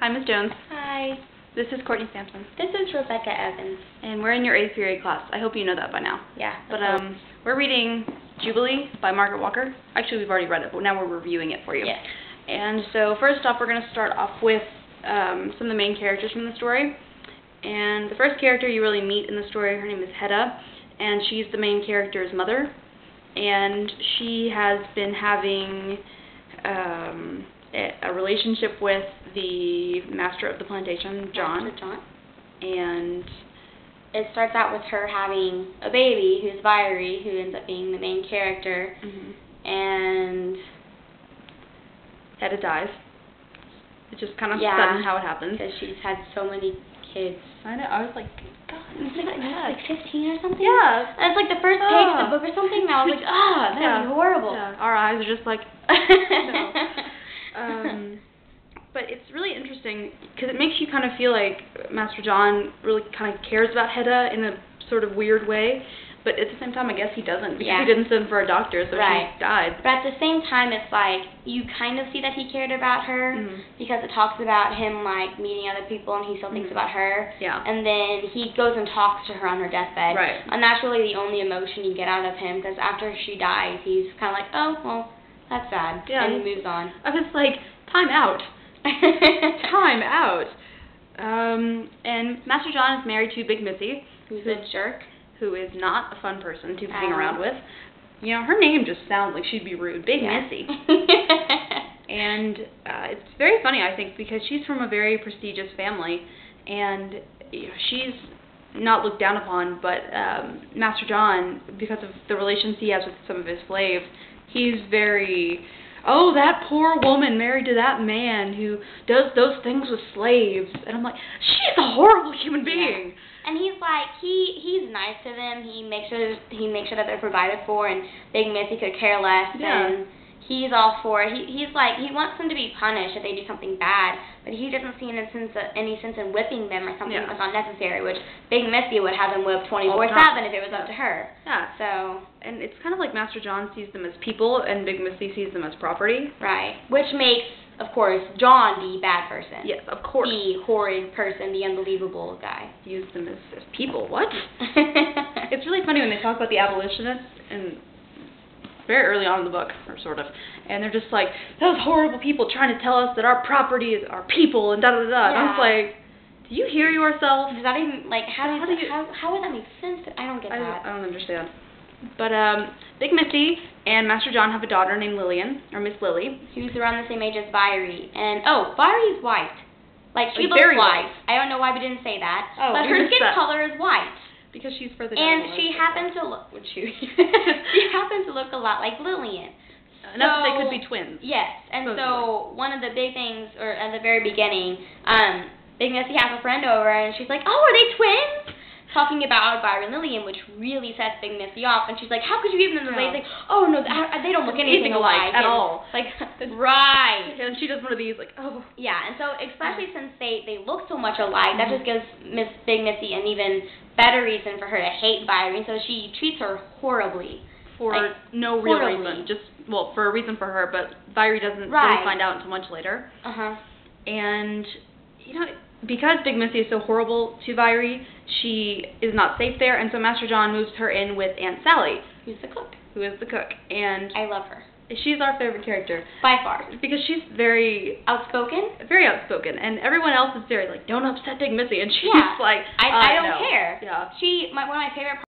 Hi, Ms. Jones. Hi. This is Courtney Sampson. This is Rebecca Evans. And we're in your 8th period class. I hope you know that by now. Yeah. But we're reading Jubilee by Margaret Walker. Actually, we've already read it, but now we're reviewing it for you. Yes. And so first off, we're going to start off with some of the main characters from the story. And the first character you really meet in the story, her name is Hedda, and she's the main character's mother. And she has been having a relationship with the master of the plantation, John. Master John. And it starts out with her having a baby who's Valerie, who ends up being the main character. Mm-hmm. And Hedda dies. It's just kind of sudden how it happens. Because she's had so many kids. I know. I was like, God, it's like 15 or something? Yeah. And it's like the first page of the book or something, and I was like, that'd be horrible. Yeah. Our eyes are just like, no. But it's really interesting because it makes you kind of feel like Master John really kind of cares about Hedda in a sort of weird way. But at the same time, I guess he doesn't, because he didn't send for a doctor, so she died. But at the same time, it's like, you kind of see that he cared about her, because it talks about him, like, meeting other people, and he still thinks about her. Yeah. And then he goes and talks to her on her deathbed. Right. And that's really the only emotion you get out of him, because after she dies, he's kind of like, oh, well, that's sad. Yeah. And he moves on. I was like, time out. Time out. And Master John is married to Big Missy, who's a jerk. Who is not a fun person to hang around with. You know, her name just sounds like she'd be rude. Big Missy. And it's very funny, I think, because she's from a very prestigious family, and you know, she's not looked down upon, but Master John, because of the relations he has with some of his slaves, he's very, oh, that poor woman married to that man who does those things with slaves. And I'm like, she's a horrible human being. Yeah. And he's like, he's nice to them. He makes sure that they're provided for, and Big Missy could care less. Yeah. And he's all for it. He's like, he wants them to be punished if they do something bad, but he doesn't see any sense in whipping them or something that's unnecessary. Which Big Missy would have them whipped 24/7 if it was up to her. Yeah. So. And it's kind of like Master John sees them as people, and Big Missy sees them as property. Right. Which makes, of course, John the bad person. Yes, of course. The horrid person, the unbelievable guy. Use them as people. What? It's really funny when they talk about the abolitionists, and very early on in the book, or sort of, and they're just like, those horrible people trying to tell us that our property is our people, and da-da-da-da. Yeah. And I was like, do you hear yourself? Does that even, like, how would that make sense? I don't get that. I don't understand. But Big Missy and Master John have a daughter named Lillian, or Miss Lily. Who's around the same age as Valerie. And, Valerie's white. Like, she looks very white. I don't know why we didn't say that. Oh, but her skin color is white. Because she's further down. And she happens to look, she happens to look a lot like Lillian. Enough that they could be twins. Yes. And so, one of the big things, or at the very beginning, Big Missy has a friend over, and she's like, oh, are they twins? Talking about Valerie and Lillian, which really sets Big Missy off, and she's like, how could you even know? Like, oh, no, they don't look anything alike at all. Like, right. And she does one of these, like, oh. Yeah, and so, especially since they look so much alike, that just gives Big Missy an even better reason for her to hate Valerie, and so she treats her horribly. For no real reason. Just, well, for a reason for her, but Valerie doesn't really find out until much later. And, you know, because Big Missy is so horrible to Valerie, she is not safe there, and so Master John moves her in with Aunt Sally. Who's the cook. Who is the cook. And I love her. She's our favorite character. By far. Because she's very outspoken? Very outspoken. And everyone else is very like, don't upset Big Missy. And she's like, I don't no. care. Yeah. One of my favorite